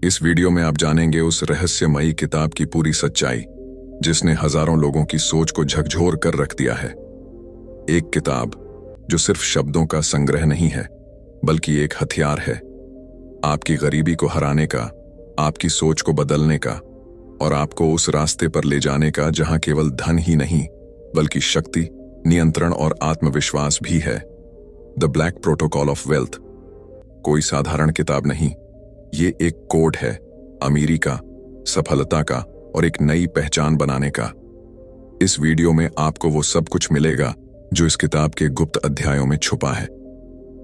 इस वीडियो में आप जानेंगे उस रहस्यमयी किताब की पूरी सच्चाई जिसने हजारों लोगों की सोच को झकझोर कर रख दिया है। एक किताब जो सिर्फ शब्दों का संग्रह नहीं है बल्कि एक हथियार है, आपकी गरीबी को हराने का, आपकी सोच को बदलने का और आपको उस रास्ते पर ले जाने का जहां केवल धन ही नहीं बल्कि शक्ति, नियंत्रण और आत्मविश्वास भी है। The black protocol of wealth कोई साधारण किताब नहीं, ये एक कोड है अमीरी का, सफलता का और एक नई पहचान बनाने का। इस वीडियो में आपको वो सब कुछ मिलेगा जो इस किताब के गुप्त अध्यायों में छुपा है।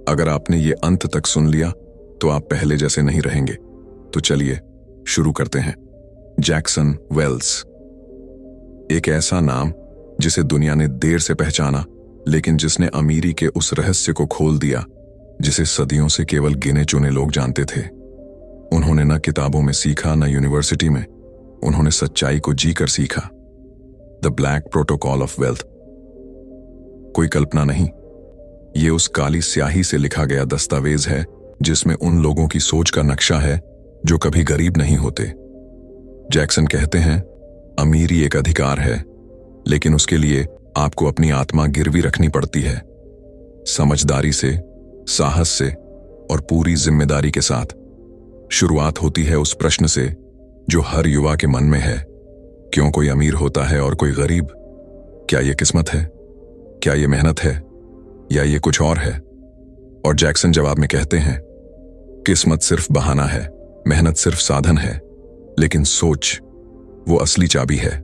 अगर आपने ये अंत तक सुन लिया तो आप पहले जैसे नहीं रहेंगे। तो चलिए शुरू करते हैं। जैक्सन वेल्स, एक ऐसा नाम जिसे दुनिया ने देर से पहचाना, लेकिन जिसने अमीरी के उस रहस्य को खोल दिया जिसे सदियों से केवल गिने चुने लोग जानते थे। उन्होंने न किताबों में सीखा, न यूनिवर्सिटी में, उन्होंने सच्चाई को जीकर सीखा। The black protocol of wealth कोई कल्पना नहीं, ये उस काली स्याही से लिखा गया दस्तावेज है जिसमें उन लोगों की सोच का नक्शा है जो कभी गरीब नहीं होते। जैक्सन कहते हैं, अमीरी एक अधिकार है, लेकिन उसके लिए आपको अपनी आत्मा गिरवी रखनी पड़ती है, समझदारी से, साहस से और पूरी जिम्मेदारी के साथ। शुरुआत होती है उस प्रश्न से जो हर युवा के मन में है, क्यों कोई अमीर होता है और कोई गरीब? क्या ये किस्मत है? क्या ये मेहनत है? या ये कुछ और है? और जैक्सन जवाब में कहते हैं, किस्मत सिर्फ बहाना है, मेहनत सिर्फ साधन है, लेकिन सोच वो असली चाबी है।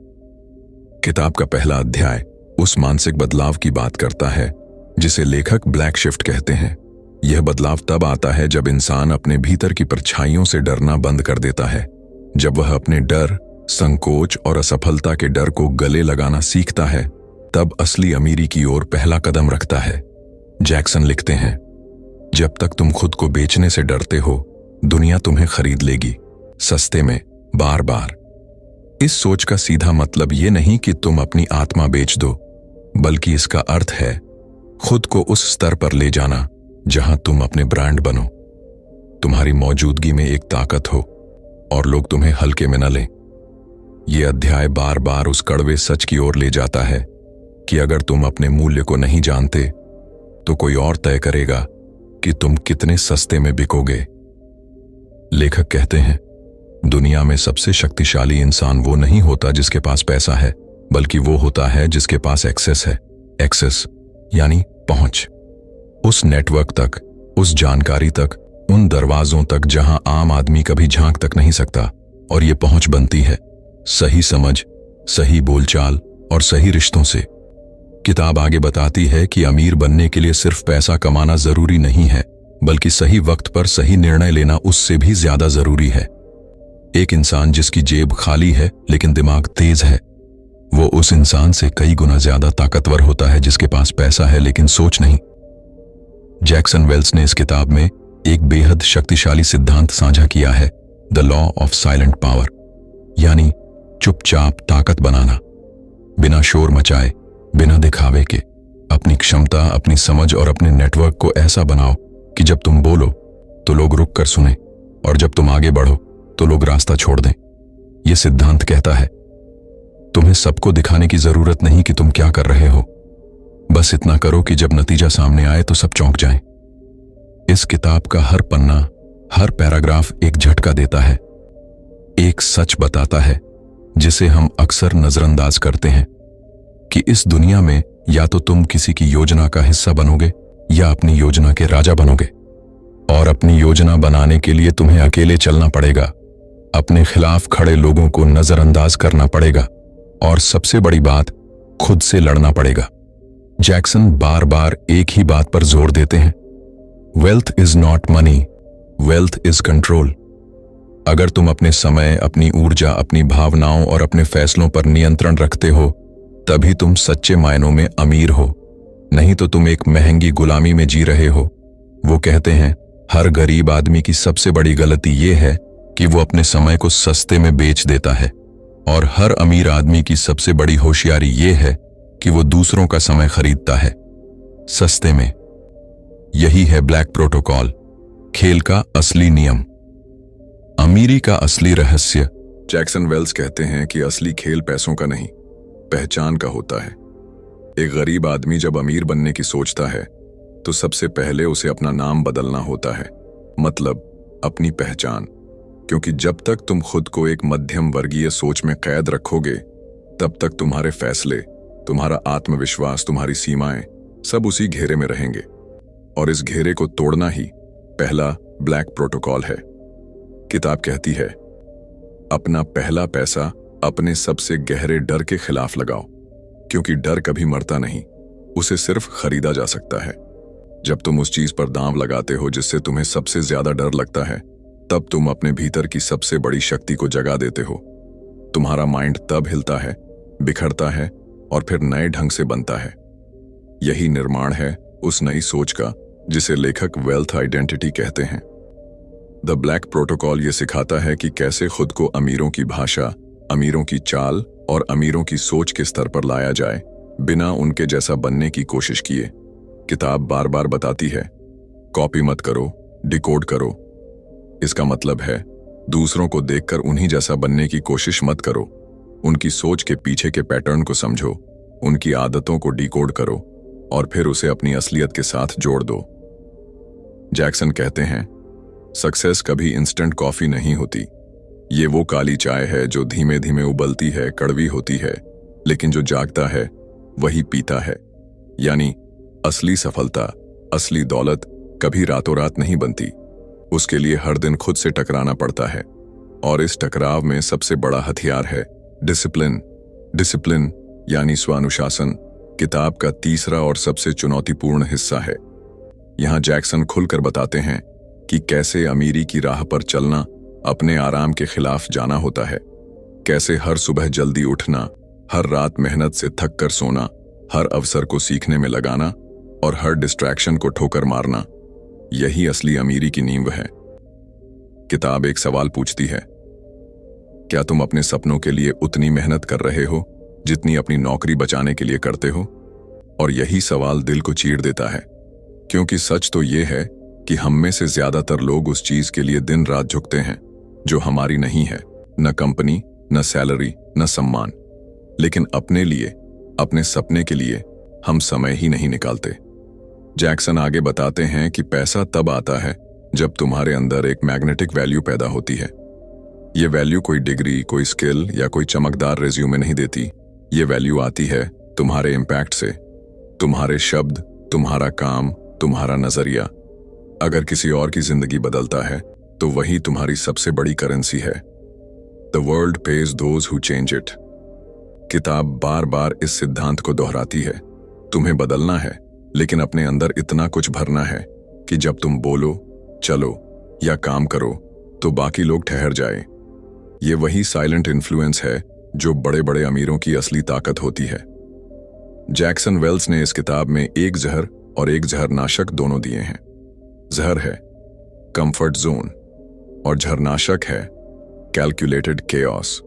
किताब का पहला अध्याय उस मानसिक बदलाव की बात करता है जिसे लेखक ब्लैक शिफ्ट कहते हैं। यह बदलाव तब आता है जब इंसान अपने भीतर की परछाइयों से डरना बंद कर देता है, जब वह अपने डर, संकोच और असफलता के डर को गले लगाना सीखता है, तब असली अमीरी की ओर पहला कदम रखता है। जैक्सन लिखते हैं, जब तक तुम खुद को बेचने से डरते हो, दुनिया तुम्हें खरीद लेगी, सस्ते में, बार बार। इस सोच का सीधा मतलब ये नहीं कि तुम अपनी आत्मा बेच दो, बल्कि इसका अर्थ है खुद को उस स्तर पर ले जाना जहां तुम अपने ब्रांड बनो, तुम्हारी मौजूदगी में एक ताकत हो और लोग तुम्हें हल्के में न लें। यह अध्याय बार बार उस कड़वे सच की ओर ले जाता है कि अगर तुम अपने मूल्य को नहीं जानते तो कोई और तय करेगा कि तुम कितने सस्ते में बिकोगे। लेखक कहते हैं, दुनिया में सबसे शक्तिशाली इंसान वो नहीं होता जिसके पास पैसा है, बल्कि वो होता है जिसके पास एक्सेस है। एक्सेस यानी पहुंच, उस नेटवर्क तक, उस जानकारी तक, उन दरवाजों तक जहां आम आदमी कभी झांक तक नहीं सकता। और ये पहुंच बनती है सही समझ, सही बोलचाल और सही रिश्तों से। किताब आगे बताती है कि अमीर बनने के लिए सिर्फ पैसा कमाना जरूरी नहीं है, बल्कि सही वक्त पर सही निर्णय लेना उससे भी ज्यादा जरूरी है। एक इंसान जिसकी जेब खाली है लेकिन दिमाग तेज है, वो उस इंसान से कई गुना ज्यादा ताकतवर होता है जिसके पास पैसा है लेकिन सोच नहीं। जैक्सन वेल्स ने इस किताब में एक बेहद शक्तिशाली सिद्धांत साझा किया है, the law of silent power, यानी चुपचाप ताकत बनाना, बिना शोर मचाए, बिना दिखावे के। अपनी क्षमता, अपनी समझ और अपने नेटवर्क को ऐसा बनाओ कि जब तुम बोलो तो लोग रुक कर सुने, और जब तुम आगे बढ़ो तो लोग रास्ता छोड़ दें। यह सिद्धांत कहता है, तुम्हें सबको दिखाने की जरूरत नहीं कि तुम क्या कर रहे हो, बस इतना करो कि जब नतीजा सामने आए तो सब चौंक जाएं। इस किताब का हर पन्ना, हर पैराग्राफ एक झटका देता है, एक सच बताता है जिसे हम अक्सर नजरअंदाज करते हैं कि इस दुनिया में या तो तुम किसी की योजना का हिस्सा बनोगे या अपनी योजना के राजा बनोगे। और अपनी योजना बनाने के लिए तुम्हें अकेले चलना पड़ेगा, अपने खिलाफ खड़े लोगों को नजरअंदाज करना पड़ेगा और सबसे बड़ी बात, खुद से लड़ना पड़ेगा। जैक्सन बार बार एक ही बात पर जोर देते हैं, wealth is not money, wealth is control. अगर तुम अपने समय, अपनी ऊर्जा, अपनी भावनाओं और अपने फैसलों पर नियंत्रण रखते हो, तभी तुम सच्चे मायनों में अमीर हो, नहीं तो तुम एक महंगी गुलामी में जी रहे हो। वो कहते हैं, हर गरीब आदमी की सबसे बड़ी गलती यह है कि वो अपने समय को सस्ते में बेच देता है, और हर अमीर आदमी की सबसे बड़ी होशियारी यह है कि वो दूसरों का समय खरीदता है सस्ते में। यही है ब्लैक प्रोटोकॉल, खेल का असली नियम। अमीरी का असली रहस्य। जैक्सन वेल्स कहते हैं कि असली खेल पैसों का नहीं, पहचान का होता है। एक गरीब आदमी जब अमीर बनने की सोचता है तो सबसे पहले उसे अपना नाम बदलना होता है, मतलब अपनी पहचान। क्योंकि जब तक तुम खुद को एक मध्यम वर्गीय सोच में कैद रखोगे, तब तक तुम्हारे फैसले, तुम्हारा आत्मविश्वास, तुम्हारी सीमाएं सब उसी घेरे में रहेंगे। और इस घेरे को तोड़ना ही पहला ब्लैक प्रोटोकॉल है। किताब कहती है, अपना पहला पैसा अपने सबसे गहरे डर के खिलाफ लगाओ, क्योंकि डर कभी मरता नहीं, उसे सिर्फ खरीदा जा सकता है। जब तुम उस चीज पर दांव लगाते हो जिससे तुम्हें सबसे ज्यादा डर लगता है, तब तुम अपने भीतर की सबसे बड़ी शक्ति को जगा देते हो। तुम्हारा माइंड तब हिलता है, बिखरता है और फिर नए ढंग से बनता है। यही निर्माण है उस नई सोच का जिसे लेखक वेल्थ आइडेंटिटी कहते हैं। द ब्लैक प्रोटोकॉल ये सिखाता है कि कैसे खुद को अमीरों की भाषा, अमीरों की चाल और अमीरों की सोच के स्तर पर लाया जाए, बिना उनके जैसा बनने की कोशिश किए। किताब बार बार बताती है, कॉपी मत करो, डिकोड करो। इसका मतलब है दूसरों को देखकर उन्हीं जैसा बनने की कोशिश मत करो। उनकी सोच के पीछे के पैटर्न को समझो, उनकी आदतों को डिकोड करो और फिर उसे अपनी असलियत के साथ जोड़ दो। जैक्सन कहते हैं, सक्सेस कभी इंस्टेंट कॉफी नहीं होती। ये वो काली चाय है जो धीमे धीमे उबलती है, कड़वी होती है, लेकिन जो जागता है वही पीता है। यानी असली सफलता, असली दौलत कभी रातों रात नहीं बनती। उसके लिए हर दिन खुद से टकराना पड़ता है। और इस टकराव में सबसे बड़ा हथियार है डिसिप्लिन। डिसिप्लिन यानी स्वानुशासन किताब का तीसरा और सबसे चुनौतीपूर्ण हिस्सा है। यहां जैक्सन खुलकर बताते हैं कि कैसे अमीरी की राह पर चलना अपने आराम के खिलाफ जाना होता है। कैसे हर सुबह जल्दी उठना, हर रात मेहनत से थक कर सोना, हर अवसर को सीखने में लगाना और हर डिस्ट्रैक्शन को ठोकर मारना, यही असली अमीरी की नींव है। किताब एक सवाल पूछती है, क्या तुम अपने सपनों के लिए उतनी मेहनत कर रहे हो जितनी अपनी नौकरी बचाने के लिए करते हो? और यही सवाल दिल को चीर देता है, क्योंकि सच तो ये है कि हम में से ज्यादातर लोग उस चीज के लिए दिन रात झुकते हैं जो हमारी नहीं है। न कंपनी, न सैलरी, न सम्मान, लेकिन अपने लिए, अपने सपने के लिए हम समय ही नहीं निकालते। जैक्सन आगे बताते हैं कि पैसा तब आता है जब तुम्हारे अंदर एक मैग्नेटिक वैल्यू पैदा होती है। ये वैल्यू कोई डिग्री, कोई स्किल या कोई चमकदार रिज्यूमे नहीं देती। ये वैल्यू आती है तुम्हारे इम्पैक्ट से। तुम्हारे शब्द, तुम्हारा काम, तुम्हारा नजरिया अगर किसी और की जिंदगी बदलता है तो वही तुम्हारी सबसे बड़ी करेंसी है। The world page those who change it. किताब बार बार इस सिद्धांत को दोहराती है, तुम्हें बदलना है, लेकिन अपने अंदर इतना कुछ भरना है कि जब तुम बोलो, चलो या काम करो तो बाकी लोग ठहर जाए। ये वही साइलेंट इन्फ्लुएंस है जो बड़े बड़े अमीरों की असली ताकत होती है। जैक्सन वेल्स ने इस किताब में एक जहर और एक जहरनाशक दोनों दिए हैं। जहर है कंफर्ट जोन और जहरनाशक है कैलकुलेटेड केओस।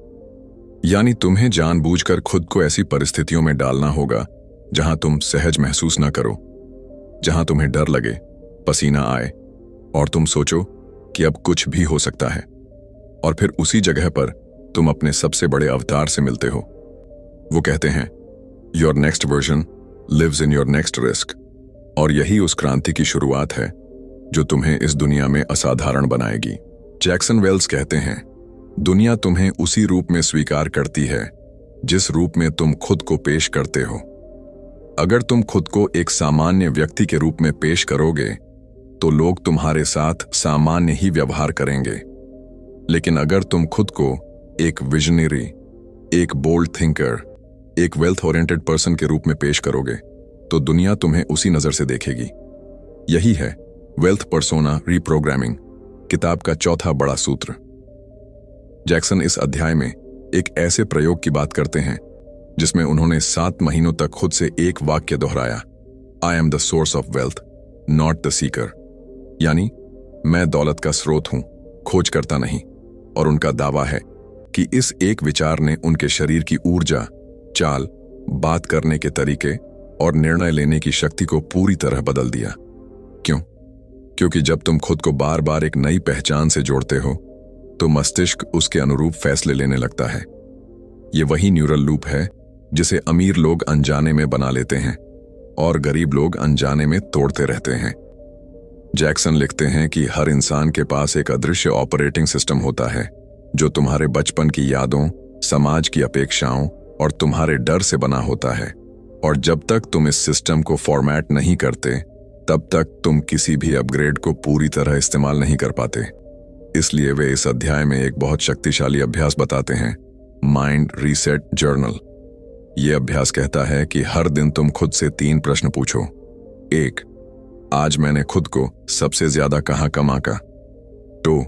यानी तुम्हें जानबूझकर खुद को ऐसी परिस्थितियों में डालना होगा जहां तुम सहज महसूस ना करो, जहां तुम्हें डर लगे, पसीना आए और तुम सोचो कि अब कुछ भी हो सकता है। और फिर उसी जगह पर तुम अपने सबसे बड़े अवतार से मिलते हो। वो कहते हैं, your next version lives in your next risk. और यही उस क्रांति की शुरुआत है जो तुम्हें इस दुनिया में असाधारण बनाएगी। जैक्सन वेल्स कहते हैं, दुनिया तुम्हें उसी रूप में स्वीकार करती है जिस रूप में तुम खुद को पेश करते हो। अगर तुम खुद को एक सामान्य व्यक्ति के रूप में पेश करोगे तो लोग तुम्हारे साथ सामान्य ही व्यवहार करेंगे। लेकिन अगर तुम खुद को एक विजनरी, एक बोल्ड थिंकर, एक वेल्थ ओरिएंटेड पर्सन के रूप में पेश करोगे तो दुनिया तुम्हें उसी नजर से देखेगी। यही है वेल्थ पर्सोना रीप्रोग्रामिंग, किताब का चौथा बड़ा सूत्र। जैक्सन इस अध्याय में एक ऐसे प्रयोग की बात करते हैं जिसमें उन्होंने 7 महीनों तक खुद से एक वाक्य दोहराया, I am the source of wealth not the seeker. यानी मैं दौलत का स्रोत हूं, खोज करता नहीं। और उनका दावा है कि इस एक विचार ने उनके शरीर की ऊर्जा, चाल, बात करने के तरीके और निर्णय लेने की शक्ति को पूरी तरह बदल दिया। क्यों? क्योंकि जब तुम खुद को बार बार एक नई पहचान से जोड़ते हो तो मस्तिष्क उसके अनुरूप फैसले लेने लगता है। ये वही न्यूरल लूप है जिसे अमीर लोग अनजाने में बना लेते हैं और गरीब लोग अनजाने में तोड़ते रहते हैं। जैक्सन लिखते हैं कि हर इंसान के पास एक अदृश्य ऑपरेटिंग सिस्टम होता है जो तुम्हारे बचपन की यादों, समाज की अपेक्षाओं और तुम्हारे डर से बना होता है, और जब तक तुम इस सिस्टम को फॉर्मेट नहीं करते तब तक तुम किसी भी अपग्रेड को पूरी तरह इस्तेमाल नहीं कर पाते। इसलिए वे इस अध्याय में एक बहुत शक्तिशाली अभ्यास बताते हैं, माइंड रीसेट जर्नल। यह अभ्यास कहता है कि हर दिन तुम खुद से 3 प्रश्न पूछो। 1. आज मैंने खुद को सबसे ज्यादा कहां कमा का? 2.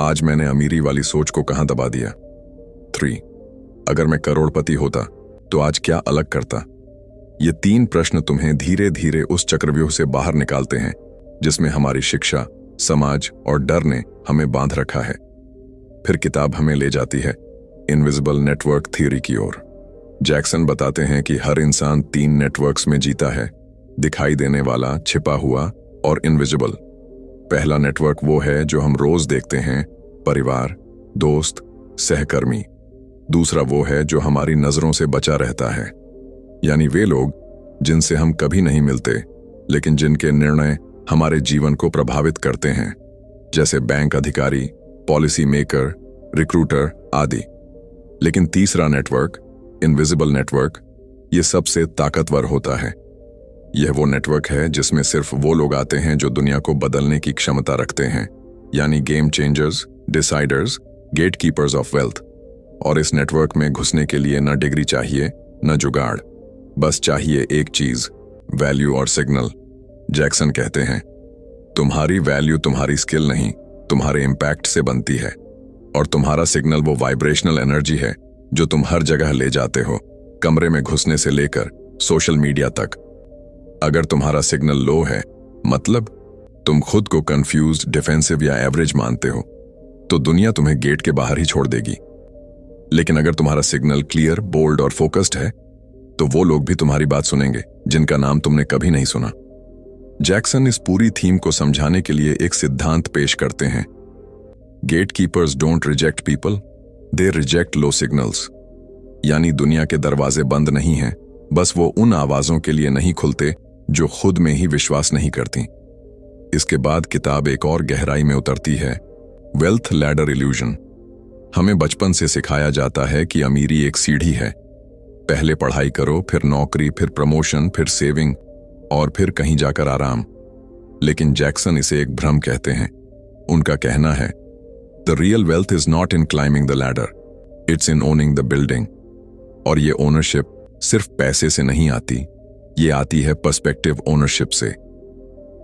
आज मैंने अमीरी वाली सोच को कहां दबा दिया? 3. अगर मैं करोड़पति होता तो आज क्या अलग करता? ये 3 प्रश्न तुम्हें धीरे धीरे उस चक्रव्यूह से बाहर निकालते हैं जिसमें हमारी शिक्षा, समाज और डर ने हमें बांध रखा है। फिर किताब हमें ले जाती है इनविजिबल नेटवर्क थ्योरी की ओर। जैक्सन बताते हैं कि हर इंसान 3 नेटवर्क्स में जीता है, दिखाई देने वाला, छिपा हुआ और इनविजिबल। पहला नेटवर्क वो है जो हम रोज देखते हैं, परिवार, दोस्त, सहकर्मी। दूसरा वो है जो हमारी नजरों से बचा रहता है, यानी वे लोग जिनसे हम कभी नहीं मिलते लेकिन जिनके निर्णय हमारे जीवन को प्रभावित करते हैं, जैसे बैंक अधिकारी, पॉलिसी मेकर, रिक्रूटर आदि। लेकिन तीसरा नेटवर्क, इनविजिबल नेटवर्क, ये सबसे ताकतवर होता है। यह वो नेटवर्क है जिसमें सिर्फ वो लोग आते हैं जो दुनिया को बदलने की क्षमता रखते हैं, यानी game changers, deciders, gatekeepers of wealth. और इस नेटवर्क में घुसने के लिए न डिग्री चाहिए न जुगाड़, बस चाहिए एक चीज, वैल्यू और सिग्नल। जैक्सन कहते हैं, तुम्हारी वैल्यू तुम्हारी स्किल नहीं, तुम्हारे इम्पैक्ट से बनती है, और तुम्हारा सिग्नल वो वाइब्रेशनल एनर्जी है जो तुम हर जगह ले जाते हो, कमरे में घुसने से लेकर सोशल मीडिया तक। अगर तुम्हारा सिग्नल लो है, मतलब तुम खुद को कंफ्यूज्ड, डिफेंसिव या एवरेज मानते हो, तो दुनिया तुम्हें गेट के बाहर ही छोड़ देगी। लेकिन अगर तुम्हारा सिग्नल क्लियर, बोल्ड और फोकस्ड है, तो वो लोग भी तुम्हारी बात सुनेंगे जिनका नाम तुमने कभी नहीं सुना। जैक्सन इस पूरी थीम को समझाने के लिए एक सिद्धांत पेश करते हैं, gatekeepers don't reject people, they reject low signals. यानी दुनिया के दरवाजे बंद नहीं हैं, बस वो उन आवाजों के लिए नहीं खुलते जो खुद में ही विश्वास नहीं करती। इसके बाद किताब एक और गहराई में उतरती है, वेल्थ लैडर इल्यूजन। हमें बचपन से सिखाया जाता है कि अमीरी एक सीढ़ी है, पहले पढ़ाई करो, फिर नौकरी, फिर प्रमोशन, फिर सेविंग और फिर कहीं जाकर आराम। लेकिन जैक्सन इसे एक भ्रम कहते हैं। उनका कहना है, the real wealth is not in climbing the ladder, it's in owning the building. और ये ओनरशिप सिर्फ पैसे से नहीं आती, ये आती है पर्सपेक्टिव ओनरशिप से।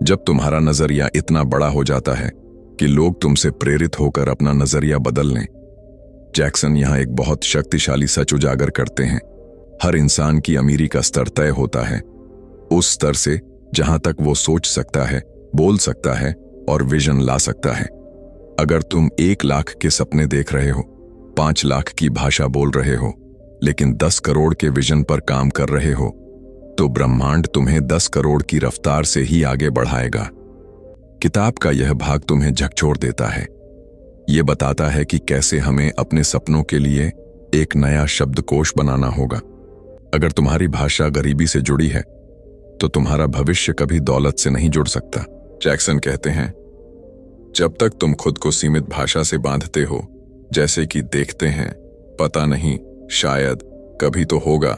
जब तुम्हारा नजरिया इतना बड़ा हो जाता है कि लोग तुमसे प्रेरित होकर अपना नजरिया बदल लें। जैक्सन यहां एक बहुत शक्तिशाली सच उजागर करते हैं, हर इंसान की अमीरी का स्तर तय होता है, उस स्तर से जहां तक वो सोच सकता है, बोल सकता है और विजन ला सकता है। अगर तुम 1 लाख के सपने देख रहे हो, 5 लाख की भाषा बोल रहे हो, लेकिन 10 करोड़ के विजन पर काम कर रहे हो, तो ब्रह्मांड तुम्हें 10 करोड़ की रफ्तार से ही आगे बढ़ाएगा। किताब का यह भाग तुम्हें झकझोर देता है। यह बताता है कि कैसे हमें अपने सपनों के लिए एक नया शब्दकोश बनाना होगा। अगर तुम्हारी भाषा गरीबी से जुड़ी है, तो तुम्हारा भविष्य कभी दौलत से नहीं जुड़ सकता। जैक्सन कहते हैं, जब तक तुम खुद को सीमित भाषा से बांधते हो, जैसे कि देखते हैं, पता नहीं, शायद, कभी तो होगा,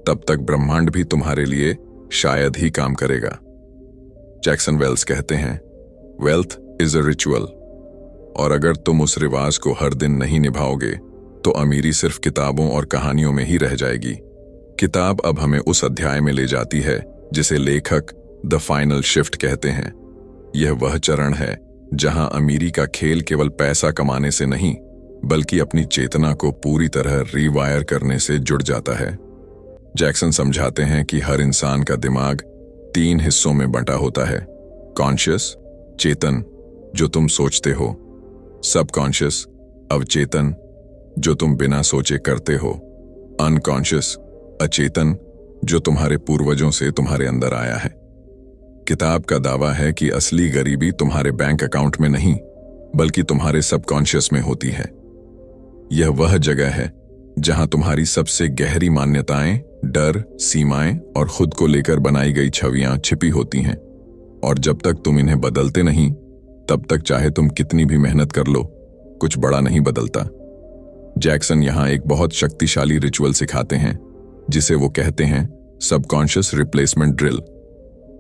तब तक ब्रह्मांड भी तुम्हारे लिए शायद ही काम करेगा। जैक्सन वेल्स कहते हैं, वेल्थ इज अ रिचुअल, और अगर तुम उस रिवाज को हर दिन नहीं निभाओगे तो अमीरी सिर्फ किताबों और कहानियों में ही रह जाएगी। किताब अब हमें उस अध्याय में ले जाती है जिसे लेखक द फाइनल शिफ्ट कहते हैं। यह वह चरण है जहां अमीरी का खेल केवल पैसा कमाने से नहीं, बल्कि अपनी चेतना को पूरी तरह रीवायर करने से जुड़ जाता है। जैक्सन समझाते हैं कि हर इंसान का दिमाग 3 हिस्सों में बंटा होता है, कॉन्शियस, चेतन, जो तुम सोचते हो, सबकॉन्शियस, अवचेतन, जो तुम बिना सोचे करते हो, अनकॉन्शियस, अचेतन, जो तुम्हारे पूर्वजों से तुम्हारे अंदर आया है। किताब का दावा है कि असली गरीबी तुम्हारे बैंक अकाउंट में नहीं, बल्कि तुम्हारे सबकॉन्शियस में होती है। यह वह जगह है जहां तुम्हारी सबसे गहरी मान्यताएं, डर, सीमाएं और खुद को लेकर बनाई गई छवियां छिपी होती हैं। और जब तक तुम इन्हें बदलते नहीं, तब तक चाहे तुम कितनी भी मेहनत कर लो, कुछ बड़ा नहीं बदलता। जैक्सन यहां एक बहुत शक्तिशाली रिचुअल सिखाते हैं जिसे वो कहते हैं सबकॉन्शियस रिप्लेसमेंट ड्रिल।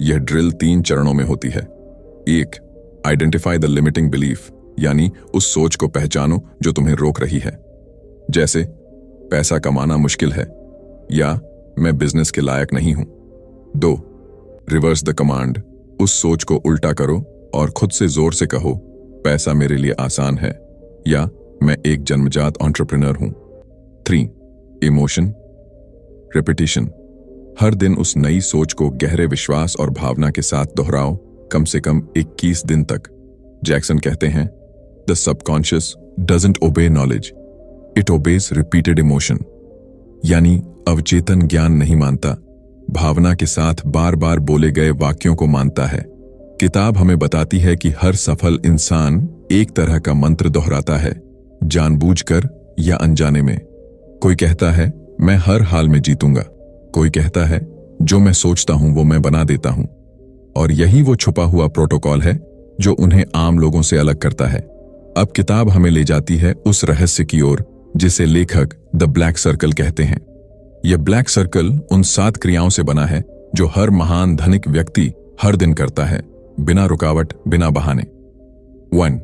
यह ड्रिल 3 चरणों में होती है। 1, आइडेंटिफाई द लिमिटिंग बिलीफ, यानी उस सोच को पहचानो जो तुम्हें रोक रही है, जैसे पैसा कमाना मुश्किल है या मैं बिजनेस के लायक नहीं हूं। 2, रिवर्स द कमांड, उस सोच को उल्टा करो और खुद से जोर से कहो पैसा मेरे लिए आसान है या मैं एक जन्मजात एंटरप्रेन्योर हूं। 3, इमोशन रिपीटिशन, हर दिन उस नई सोच को गहरे विश्वास और भावना के साथ दोहराओ, कम से कम 21 दिन तक। जैक्सन कहते हैं the subconscious doesn't obey knowledge, it obeys repeated emotion, यानी अवचेतन ज्ञान नहीं मानता, भावना के साथ बार बार बोले गए वाक्यों को मानता है। किताब हमें बताती है कि हर सफल इंसान एक तरह का मंत्र दोहराता है, जानबूझकर या अनजाने में। कोई कहता है मैं हर हाल में जीतूंगा, कोई कहता है जो मैं सोचता हूं वो मैं बना देता हूं। और यही वो छुपा हुआ प्रोटोकॉल है जो उन्हें आम लोगों से अलग करता है। अब किताब हमें ले जाती है उस रहस्य की ओर जिसे लेखक द ब्लैक सर्कल कहते हैं। यह ब्लैक सर्कल उन 7 क्रियाओं से बना है जो हर महान धनिक व्यक्ति हर दिन करता है, बिना रुकावट, बिना बहाने। 1,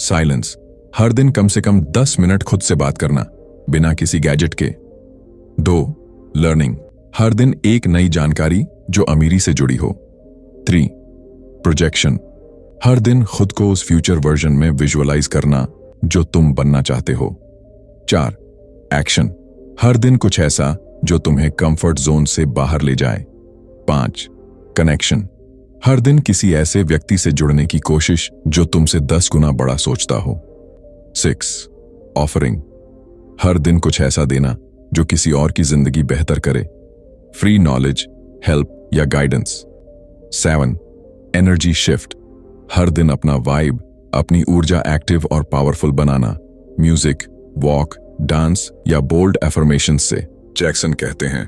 साइलेंस, हर दिन कम से कम 10 मिनट खुद से बात करना, बिना किसी गैजेट के। 2, लर्निंग, हर दिन एक नई जानकारी जो अमीरी से जुड़ी हो। 3, प्रोजेक्शन, हर दिन खुद को उस फ्यूचर वर्जन में विजुअलाइज करना जो तुम बनना चाहते हो। 4, एक्शन, हर दिन कुछ ऐसा जो तुम्हें कंफर्ट जोन से बाहर ले जाए। 5, कनेक्शन, हर दिन किसी ऐसे व्यक्ति से जुड़ने की कोशिश जो तुमसे 10 गुना बड़ा सोचता हो। 6, ऑफरिंग, हर दिन कुछ ऐसा देना जो किसी और की जिंदगी बेहतर करे, फ्री नॉलेज, हेल्प या गाइडेंस। 7, एनर्जी शिफ्ट, हर दिन अपना वाइब, अपनी ऊर्जा एक्टिव और पावरफुल बनाना, म्यूजिक, वॉक, डांस या बोल्ड एफर्मेशंस से। जैक्सन कहते हैं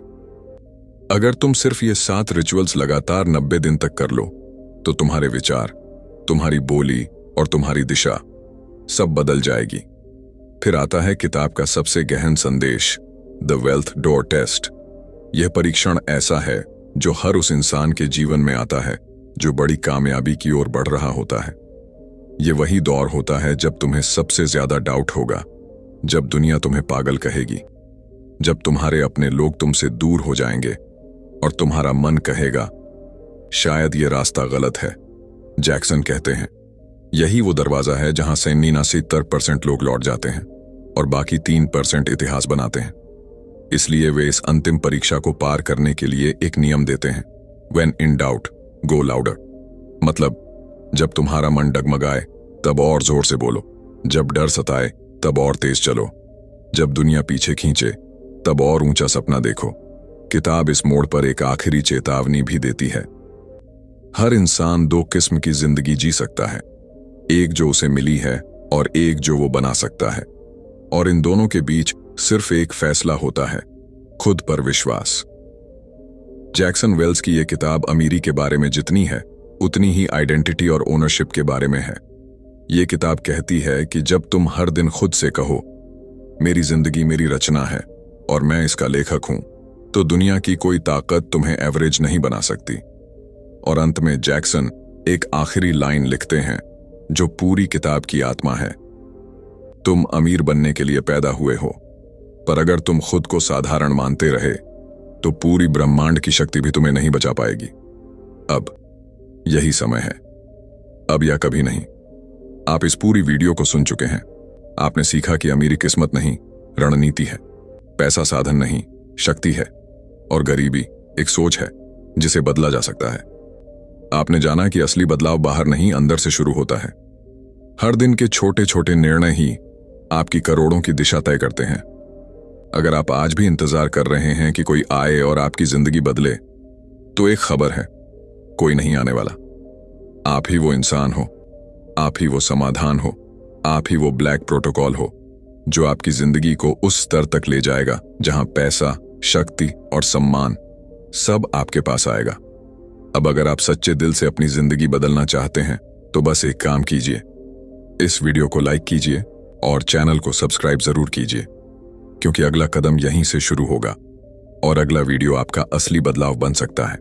अगर तुम सिर्फ ये 7 रिचुअल्स लगातार 90 दिन तक कर लो तो तुम्हारे विचार, तुम्हारी बोली और तुम्हारी दिशा सब बदल जाएगी। फिर आता है किताब का सबसे गहन संदेश, द वेल्थ डोर टेस्ट। यह परीक्षण ऐसा है जो हर उस इंसान के जीवन में आता है जो बड़ी कामयाबी की ओर बढ़ रहा होता है। यह वही दौर होता है जब तुम्हें सबसे ज्यादा डाउट होगा, जब दुनिया तुम्हें पागल कहेगी, जब तुम्हारे अपने लोग तुमसे दूर हो जाएंगे और तुम्हारा मन कहेगा शायद ये रास्ता गलत है। जैक्सन कहते हैं यही वो दरवाजा है जहां से 79% लोग लौट जाते हैं और बाकी 3% इतिहास बनाते हैं। इसलिए वे इस अंतिम परीक्षा को पार करने के लिए एक नियम देते हैं, When in doubt, go louder। मतलब जब तुम्हारा मन डगमगाए तब और जोर से बोलो, जब डर सताए तब और तेज चलो, जब दुनिया पीछे खींचे तब और ऊंचा सपना देखो। किताब इस मोड़ पर एक आखिरी चेतावनी भी देती है। हर इंसान 2 किस्म की जिंदगी जी सकता है, एक जो उसे मिली है और एक जो वो बना सकता है, और इन दोनों के बीच सिर्फ एक फैसला होता है, खुद पर विश्वास। जैक्सन वेल्स की यह किताब अमीरी के बारे में जितनी है उतनी ही आइडेंटिटी और ओनरशिप के बारे में है। ये किताब कहती है कि जब तुम हर दिन खुद से कहो मेरी जिंदगी मेरी रचना है और मैं इसका लेखक हूं, तो दुनिया की कोई ताकत तुम्हें एवरेज नहीं बना सकती। और अंत में जैक्सन एक आखिरी लाइन लिखते हैं जो पूरी किताब की आत्मा है, तुम अमीर बनने के लिए पैदा हुए हो, पर अगर तुम खुद को साधारण मानते रहे तो पूरी ब्रह्मांड की शक्ति भी तुम्हें नहीं बचा पाएगी। अब यही समय है, अब या कभी नहीं। आप इस पूरी वीडियो को सुन चुके हैं। आपने सीखा कि अमीरी किस्मत नहीं, रणनीति है, पैसा साधन नहीं, शक्ति है, और गरीबी एक सोच है जिसे बदला जा सकता है। आपने जाना कि असली बदलाव बाहर नहीं अंदर से शुरू होता है। हर दिन के छोटे छोटे निर्णय ही आपकी करोड़ों की दिशा तय करते हैं। अगर आप आज भी इंतजार कर रहे हैं कि कोई आए और आपकी जिंदगी बदले, तो एक खबर है, कोई नहीं आने वाला। आप ही वो इंसान हो, आप ही वो समाधान हो आप ही वो ब्लैक प्रोटोकॉल हो जो आपकी जिंदगी को उस स्तर तक ले जाएगा जहां पैसा, शक्ति और सम्मान सब आपके पास आएगा। अब अगर आप सच्चे दिल से अपनी जिंदगी बदलना चाहते हैं तो बस एक काम कीजिए, इस वीडियो को लाइक कीजिए और चैनल को सब्सक्राइब जरूर कीजिए, क्योंकि अगला कदम यहीं से शुरू होगा और अगला वीडियो आपका असली बदलाव बन सकता है।